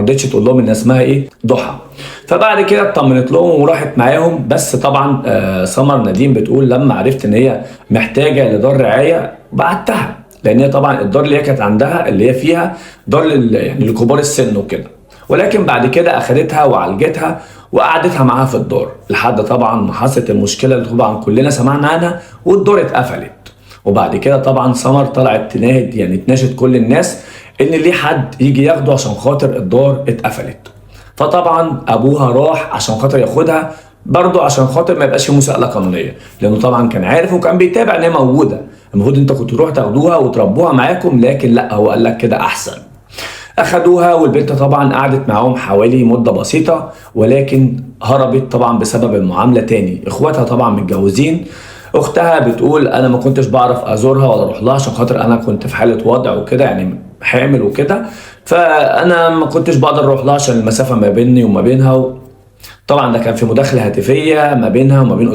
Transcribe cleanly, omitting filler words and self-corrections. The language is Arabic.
رضتش تقول لهم ان اسمها ايه ضحى. فبعد كده اطمنت لهم وراحت معاهم. بس طبعا سمر نديم بتقول لما عرفت ان هي محتاجه لدار رعايه بعتها، لان هي طبعا الدار اللي هي كانت عندها اللي هي فيها دار يعني لكبار السن وكده، ولكن بعد كده اخدتها وعالجتها وقعدتها معاها في الدار لحد طبعا ما حصلت المشكله اللي طبعا كلنا سمعنا عنها والدار اتقفلت. وبعد كده طبعا سمر طلعت تناشد، يعني تناشد كل الناس ان ليه حد يجي ياخده عشان خاطر الدار اتقفلت. فطبعا ابوها راح عشان خاطر ياخدها برضه عشان خاطر ما يبقاش في مساءله قانونيه، لانه طبعا كان عارف وكان بيتابع ان هي موجوده، المفروض انت كنت تروح تاخدوها وتربوها معاكم، لكن لا، هو قال لك كده احسن. اخدوها والبنت طبعا قعدت معاهم حوالي مده بسيطه، ولكن هربت طبعا بسبب المعامله تاني. اخواتها طبعا متجوزين. اختها بتقول انا ما كنتش بعرف ازورها ولا اروح لها عشان خاطر انا كنت في حاله وضع وكده، يعني حامل وكده، فانا ما كنتش بقدر اروح لها عشان المسافه ما بيني وما بينها. طبعا ده كان في مداخله هاتفيه ما بينها وما بين